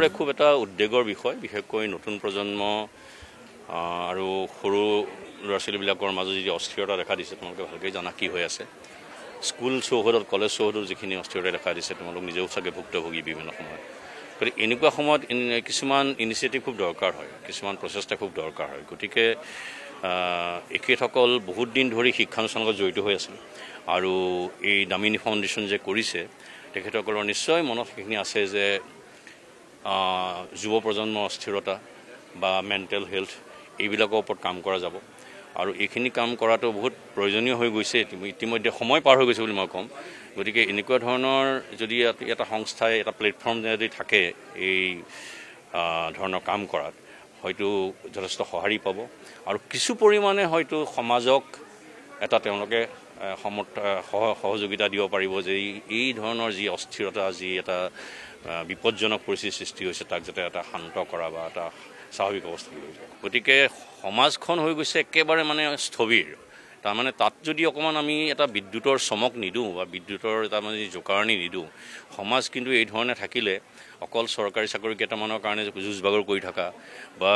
সকলোৰে খুব এটা উদ্বেগৰ বিষয়, বিশেষকৈ নতুন প্ৰজন্ম আৰু সৰু ল'ৰা ছোৱালীবিলাকৰ মাজত যি অস্থিৰতা দেখা দিছে, তোমালোকে ভালকৈ জানা কি হৈ আছে। স্কুল চৌহদত, কলেজ চৌহদত যিখিনি অস্থিৰতা দেখা দিছে, তোমালোক নিজেও চাগে ভুক্তভোগী বিভিন্ন সময়ত। গতিকে এনেকুৱা সময়ত কিছুমান ইনিচিয়েটিভ খুব দৰকাৰ হয়, কিছুমান প্ৰচেষ্টা খুব দৰকাৰ হয়। গতিকে এখেতসকল বহুত দিন ধৰি শিক্ষানুষ্ঠানৰ লগত জড়িত হৈ আছিল আৰু এই দামিনী ফাউণ্ডেশ্যন যে কৰিছে, তেখেতসকলৰ নিশ্চয় মনত সেইখিনি আছে যে যুৱ প্ৰজন্মৰ অস্থিৰতা বা মেণ্টেল হেল্থ এইবিলাকৰ ওপৰত কাম কৰা যাব। আৰু এইখিনি কাম কৰাটো বহুত প্ৰয়োজনীয় হৈ গৈছে, ইতিমধ্যে সময় পাৰ হৈ গৈছে বুলি মই ক'ম। গতিকে এনেকুৱা ধৰণৰ যদি এটা সংস্থাই এটা প্লেটফৰ্ম যদি থাকে এই ধৰণৰ কাম কৰাত, হয়তো যথেষ্ট সঁহাৰি পাব আৰু কিছু পৰিমাণে হয়তো সমাজক এটা তেওঁলোকে সহযোগিতা দিব পাৰিব যে এই ধৰণৰ যি অস্থিৰতা, যি এটা বিপদজনক পৰিস্থিতিৰ সৃষ্টি হৈছে, তাক যাতে এটা শান্ত কৰা বা এটা স্বাভাৱিক অৱস্থা লৈ যায়। গতিকে সমাজখন হৈ গৈছে একেবাৰে মানে স্থবিৰ। তাৰমানে তাত যদি অকণমান আমি এটা বিদ্যুতৰ চমক নিদিওঁ বা বিদ্যুতৰ এটা মানে জোকাৰণি নিদিওঁ, সমাজ কিন্তু এই ধৰণে থাকিলে অকল চৰকাৰী চাকৰি কেইটামানৰ কাৰণে যুঁজ বাগৰ কৰি থকা বা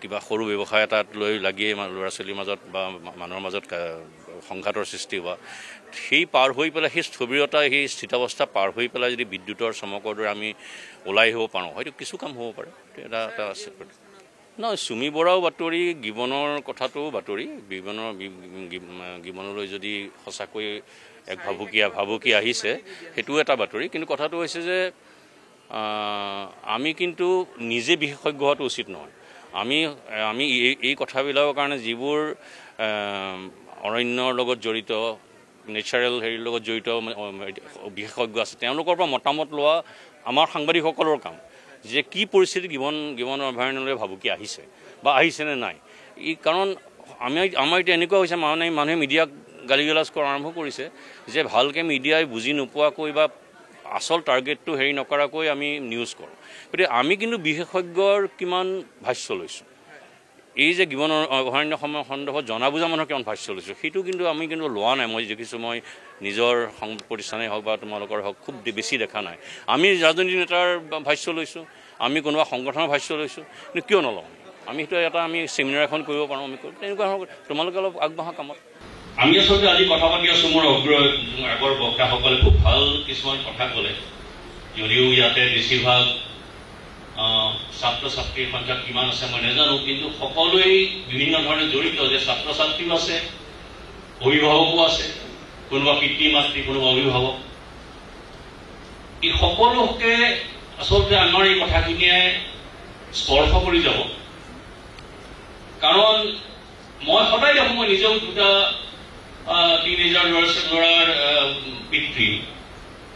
কিবা সৰু ব্যৱসায় এটাত লৈ লাগিয়ে ল'ৰা ছোৱালীৰ মাজত বা মানুহৰ মাজত সংঘাতৰ সৃষ্টি হোৱা, সেই পাৰ হৈ পেলাই সেই স্থবিৰতা, সেই স্থিতাৱস্থা পাৰ হৈ পেলাই যদি বিদ্যুতৰ চমকৰ দৰে আমি ওলাই আহিব পাৰোঁ, হয়তো কিছু কাম হ'ব পাৰে। এটা আছে নহয়, চুমি বৰাও বাতৰি, গিবনৰ কথাটো বাতৰি, গিবনলৈ যদি সঁচাকৈ এক ভাবুকি আহিছে, সেইটোও এটা বাতৰি। কিন্তু কথাটো হৈছে যে আমি কিন্তু নিজে বিশেষজ্ঞ হোৱাটো উচিত নহয়। আমি এই কথাবিলাকৰ কাৰণে যিবোৰ অৰণ্যৰ লগত জড়িত, নেচাৰেল হেৰিৰ লগত জড়িত বিশেষজ্ঞ আছে, তেওঁলোকৰ পৰা মতামত লোৱা আমাৰ সাংবাদিকসকলৰ কাম, যে কি পৰিস্থিতি গিবন অভয়াৰণ্যলৈ ভাবুকি আহিছে বা আহিছেনে নাই। কাৰণ আমাৰ এতিয়া এনেকুৱা হৈছে, মানুহে মিডিয়াক গালি গালাজ কৰা আৰম্ভ কৰিছে যে ভালকৈ মিডিয়াই বুজি নোপোৱাকৈ বা আচল টাৰ্গেটটো হেৰি নকৰাকৈ আমি নিউজ কৰোঁ। গতিকে আমি কিন্তু বিশেষজ্ঞৰ কিমান ভাষ্য লৈছোঁ, এই যে গিবন অভয়াৰণ্যসমূহৰ সন্দৰ্ভত জনা বুজা মানুহৰ কিমান ভাষ্য লৈছোঁ, সেইটো কিন্তু আমি কিন্তু লোৱা নাই। মই দেখিছোঁ, মই নিজৰ সংবাদ প্ৰতিষ্ঠানেই হওক বা তোমালোকৰ হওক খুব বেছি দেখা নাই। আমি ৰাজনৈতিক নেতাৰ ভাষ্য লৈছোঁ, আমি কোনোবা সংগঠনৰ ভাষ্য লৈছোঁ, কিন্তু কিয় নলওঁ? আমি সেইটো আমি ছেমিনাৰ এখন কৰিব পাৰোঁ, আমি তেনেকুৱা ধৰণৰ তোমালোকে অলপ আগবঢ়া কামত। আমি আচলতে আজি কথা পাতি আছোঁ, মোৰ আগৰ বক্তাসকলে খুব ভাল কিছুমান কথা ক'লে, যদিও ইয়াতে বেছিভাগ ছাত্ৰ ছাত্ৰীৰ সংখ্যা কিমান আছে মই নাজানো, কিন্তু সকলোৱেই বিভিন্ন ধৰণে জড়িত, যে ছাত্ৰ ছাত্ৰীও আছে, অভিভাৱকো আছে, কোনোবা পিতৃ মাতৃ, কোনোবা অভিভাৱক। এই সকলোকে আচলতে আমাৰ এই কথাখিনিয়ে স্পৰ্শ কৰি যাব। কাৰণ মই সদায় দেখোঁ, মই নিজেও দুটা টিনেজাৰ ল'ৰাৰ পিতৃ,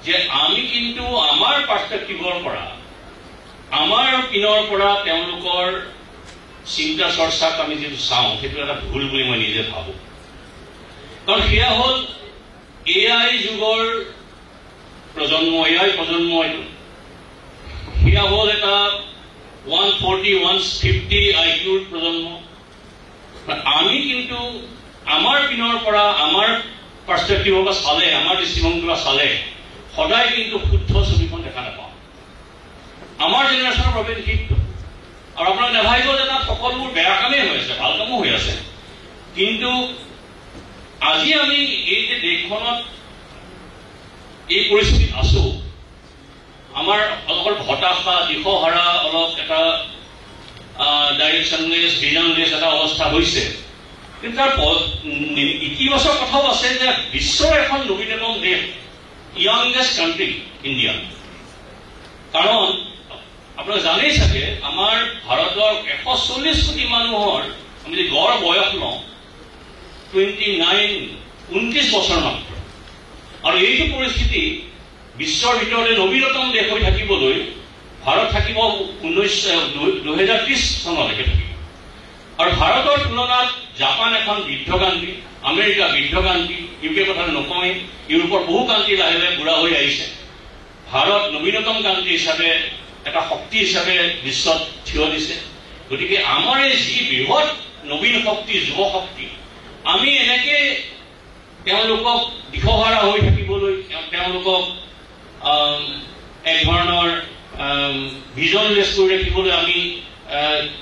যে আমি কিন্তু আমাৰ পাৰ্চপেক্টিভৰ পৰা, আমাৰ পিনৰ পৰা তেওঁলোকৰ চিন্তা চৰ্চাক আমি যিটো চাওঁ, সেইটো এটা ভুল বুলি মই নিজে ভাবোঁ। কাৰণ সেয়া হ'ল AI যুগৰ প্ৰজন্ম, AI প্ৰজন্ম, এইটো সেয়া হ'ল এটা 140, 150 IQৰ প্ৰজন্ম। আমি কিন্তু আমাৰ পিনৰ পৰা, আমাৰ পাৰ্চপেক্টিভৰ পৰা চালে, আমাৰ দৃষ্টিভংগীৰ পৰা চালে সদায় কিন্তু শুদ্ধ ছবিখন দেখা নাপাওঁ। আমাৰ জেনেৰেশ্যনৰ বাবে সেইটো, আৰু আপোনাক নাভাবিব যে তাত সকলোবোৰ বেয়া কামেই হৈ আছে, ভাল কামো হৈ আছে। কিন্তু আজি আমি এই যে দেশখনত এই পৰিস্থিতিত আছো, আমাৰ অলপ হতাশা, দিশহাৰা, অলপ এটা ডাইৰেকশ্যনলেছ, ভিজনলেছ এটা অৱস্থা হৈছে। কিন্তু তাৰ ইতিবাচক কথাও আছে যে বিশ্বৰ এখন নবীনতম দেশ, য়াংগেষ্ট কাণ্ট্ৰি ইণ্ডিয়া। কাৰণ আপোনালোকে জানেই চাগে, আমাৰ ভাৰতৰ 140 কোটি মানুহৰ আমি যদি গড় বয়স লওঁ 29 বছৰ মাত্ৰ। আৰু এইটো পৰিস্থিতি বিশ্বৰ ভিতৰতে নবীনতম দেশ হৈ থাকিবলৈ ভাৰত থাকিব 2030 চনলৈকে থাকিব। আৰু ভাৰতৰ তুলনাত জাপান এখন বৃদ্ধ কাণ্ট্ৰি, আমেৰিকা বৃদ্ধ কাণ্ট্ৰি, UK কথা নকওঁৱেই, ইউৰোপৰ বহু কাণ্ট্ৰি লাহে লাহে বুঢ়া হৈ আহিছে। ভাৰত নবীনতম কাণ্ট্ৰি হিচাপে, এটা শক্তি হিচাপে বিশ্বত থিয় দিছে। গতিকে আমাৰ এই যি বৃহৎ নবীন শক্তি, যুৱ শক্তি, আমি এনেকে তেওঁলোকক দিশহাৰা হৈ থাকিবলৈ, তেওঁলোকক এক ধৰণৰ ভিজনলেছ কৰি ৰাখিবলৈ আমি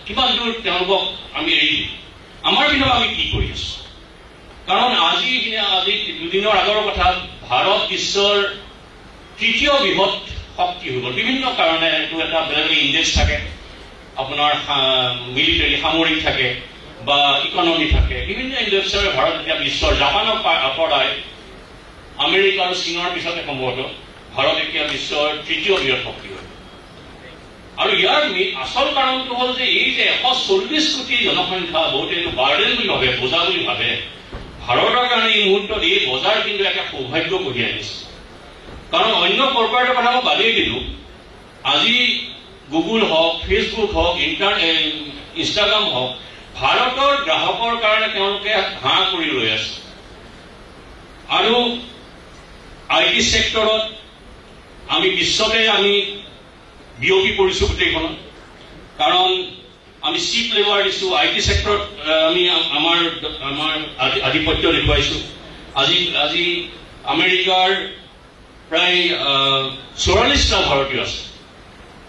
কিমান দূৰ তেওঁলোকক আমি এৰি দিম আমাৰ পিছত আমি কি কৰি আছো কাৰণ আজি দুদিনৰ আগৰ কথা ভাৰত বিশ্বৰ তৃতীয় বৃহৎ শক্তি হৈ গ'ল বিভিন্ন কাৰণে এইটো এটা বেলেগ ইণ্ডেক্স থাকে আপোনাৰ মিলিটাৰী সামৰিক থাকে বা ইকনমি থাকে বিভিন্ন ইণ্ডেক্সৰে ভাৰত এতিয়া বিশ্বৰ জাপানক আঁতৰাই আমেৰিকা আৰু চীনৰ পিছতে সম্ভৱতঃ ভাৰত এতিয়া বিশ্বৰ তৃতীয় বৃহৎ শক্তি হয় আৰু ইয়াৰ আচল কাৰণটো হ'ল যে এই যে 140 কোটি জনসংখ্যা বহুতে এইটো বাৰ্ডেন বুলি ভাবে বোজা বুলি ভাবে ভাৰতৰ কাৰণে এই মুহূৰ্তত এই বজাৰ কিন্তু এটা সৌভাগ্য কঢ়িয়াই আনিছে কাৰণ অন্য কৰ্পৰেটৰ কথা মই বাদেই দিলোঁ আজি গুগল হওক ফেচবুক হওক ইনষ্টাগ্ৰাম হওক ভাৰতৰ গ্ৰাহকৰ কাৰণে তেওঁলোকে হাঁহ কৰি ৰৈ আছে আৰু IT সেক্টৰত আমি বিশ্বতে আমি বিয়পি পৰিছো গোটেইখনত কাৰণ আমি চিপ লেবাৰ দিছো IT সেক্টৰত আমি আমাৰ আধিপত্য দেখুৱাইছো আজি আমেৰিকাৰ প্ৰায় 44টা ভাৰতীয় আছে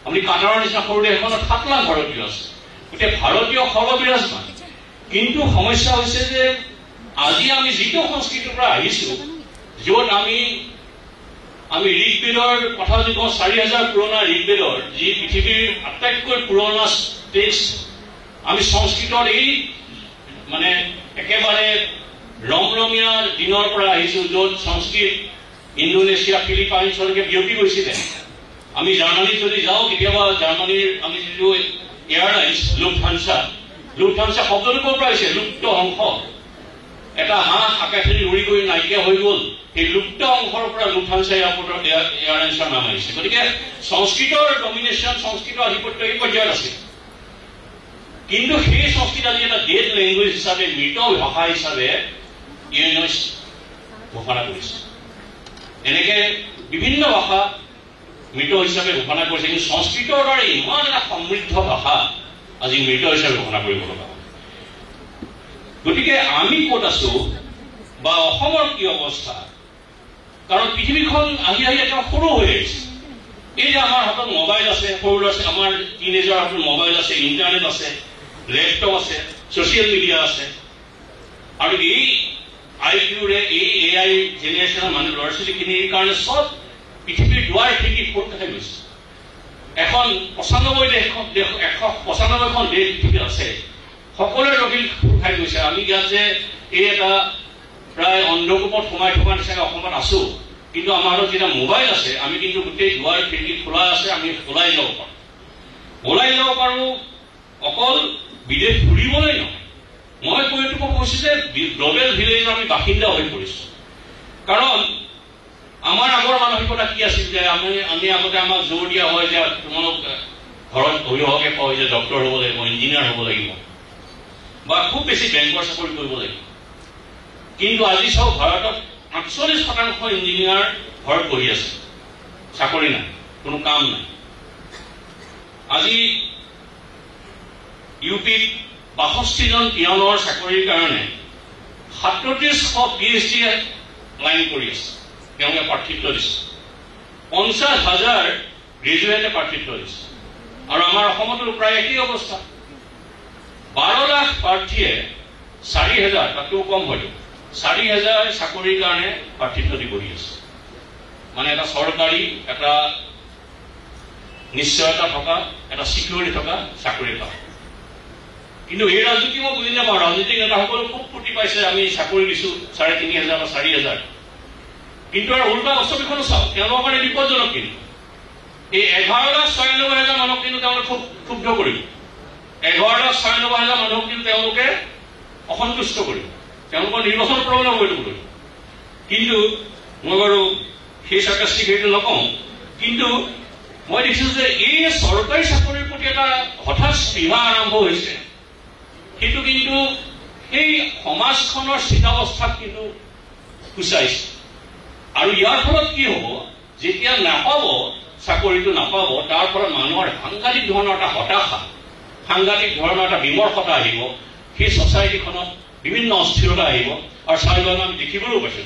আমি কাটাৰৰ নিচিনা সৰু দেশ এখনত 7 লাখ ভাৰতীয় আছে গতিকে ভাৰতীয় সৰ্ববিৰাজমান কিন্তু সমস্যা হৈছে যে আজি আমি যিটো সংস্কৃতিৰ পৰা আহিছো য'ত আমি ঋগ্বেদৰ কথা যদি কওঁ 4000 পুৰণা ঋগ্বেদৰ যি পৃথিৱীৰ আটাইতকৈ পুৰণা টেক্সট আমি সংস্কৃতৰ এই মানে একেবাৰে ৰমৰমীয়া দিনৰ পৰা আহিছো য'ত সংস্কৃত ইণ্ডোনেছিয়া ফিলিপাইনছলৈকে বিয়পি গৈছিলে আমি জাৰ্মানীত যদি যাওঁ কেতিয়াবা জাৰ্মানীৰ আমি যিটো এয়াৰলাইন্স লুফথানছা শব্দটো ক'ৰ পৰা আহিছে লুপ্ত অংশ এটা হাঁহ আকাশেদি উৰি গৈ নাইকিয়া হৈ গ'ল এই লুপ্ত অংশৰ পৰা লুফথানছা এয়াৰলাইন্সৰ নাম আহিছে গতিকে সংস্কৃতৰ ডমিনেশ্যন সংস্কৃতৰ আধিপত্য এই পৰ্যায়ত আছে কিন্তু সেই সংস্কৃত আজি এটা ডেড লেংগুৱেজ হিচাপে মৃত ভাষা হিচাপে ইউএনএছ ঘোষণা কৰিছে এনেকে বিভিন্ন ভাষা মৃত হিচাপে ঘোষণা কৰিছে কিন্তু সংস্কৃতৰ দ্বাৰা ইমান এটা সমৃদ্ধ ভাষা আজি মৃত হিচাপে ঘোষণা কৰিব লগা গতিকে আমি ক'ত আছো বা অসমৰ কি অৱস্থা কাৰণ পৃথিৱীখন আহি এটা সৰু হৈ আহিছে এই যে আমাৰ হাতত মোবাইল আছে সৰু আছে আমাৰ টিনেজাৰ হাতত মোবাইল আছে ইণ্টাৰনেট আছে লেপটপ আছে ছচিয়েল মিডিয়া আছে আৰু এই IQৰে এই AI জেনেৰেশ্যনৰ মানুহ ল'ৰা ছোৱালীখিনিৰ কাৰণে চব পৃথিৱীৰ দুৱাৰ খিৰিকী খোল খাই গৈছে এখন 95খন দেশ পৃথিৱীত আছে সকলোৰে ৰখিল খোল খাই গৈছে আমি ইয়াত যে এই এটা প্ৰায় অন্ধকূপত সোমাই থকা নিচিনাকৈ অসমত আছো কিন্তু আমাৰ হাতত যেতিয়া মোবাইল আছে আমি কিন্তু গোটেই দুৱাৰ খিৰিকী খোলা আছে আমি ওলাই যাব পাৰোঁ অকল বিদেশ ফুৰিবলৈ নহয় মই কৈছো যে গ্ল'বেল ভিলেজৰ আমি বাসিন্দা হৈ পৰিছো কাৰণ আমাৰ আগৰ মানসিকতা কি আছিল যে আমি আগতে আমাক জোৰ দিয়া হয় যে তোমালোক ঘৰত অভিভাৱকে কয় যে ডক্টৰ হ'ব লাগিব ইঞ্জিনিয়াৰ হ'ব লাগিব বা খুব বেছি বেংকৰ চাকৰি কৰিব লাগিব কিন্তু আজি চাওক ভাৰতত 48% ইঞ্জিনিয়াৰ ঘৰত বহি আছে চাকৰি নাই কোনো কাম নাই আজি ইউপিত 62 জন পিয়নৰ চাকৰিৰ কাৰণে 3700 PhD লাইন কৰি আছে তেওঁলোকে প্ৰাৰ্থিত্ব দিছে 50,000 গ্ৰেজুৱেটে প্ৰাৰ্থিত্ব দিছে আৰু আমাৰ অসমতো প্ৰায় একেই অৱস্থা 12 লাখ প্ৰাৰ্থীয়ে 4,000 তাতকৈও কম হয়তো 4,000 চাকৰিৰ কাৰণে প্ৰাৰ্থিত্ব দি বহি আছে মানে এটা চৰকাৰী এটা নিশ্চয়তা থকা এটা চিকিউৰিটি থকা চাকৰি এটা কিন্তু এই ৰাজনীতি মই বুজি নাপাওঁ ৰাজনীতিক নেতাসকলে খুব ফূৰ্তি পাইছে আমি চাকৰি দিছো 3,500 বা 4,000 কিন্তু আৰু উল্টা বাস্তৱিকখনো চাওক তেওঁলোকৰ কাৰণে বিপদজনক কিন্তু এই 11,96,000 মানুহক কিন্তু তেওঁলোকে খুব ক্ষুব্ধ কৰিব 11,96,000 মানুহক কিন্তু তেওঁলোকে অসন্তুষ্ট কৰিব তেওঁলোকৰ নিৰ্বাচন প্ৰৱণ কৰিব কিন্তু মই বাৰু সেই চাৰ্কাষ্টিক হেৰিটো নকওঁ কিন্তু মই দেখিছো যে এই চৰকাৰী চাকৰিৰ প্ৰতি এটা হঠাৎ স্পৃহা আৰম্ভ হৈছে কিন্তু সেই সমাজখনৰ স্থিতাৱস্থাক কিন্তু সূচাইছে আৰু ইয়াৰ ফলত কি হ'ব যেতিয়া নাপাব চাকৰিটো নাপাব তাৰ ফলত মানুহৰ সাংঘাতিক ধৰণৰ এটা হতাশা সাংঘাতিক ধৰণৰ এটা বিমৰ্ষতা আহিব সেই ছ'চাইটিখনত বিভিন্ন অস্থিৰতা আহিব আৰু চাৰিজন আমি দেখিবলৈও পাইছোঁ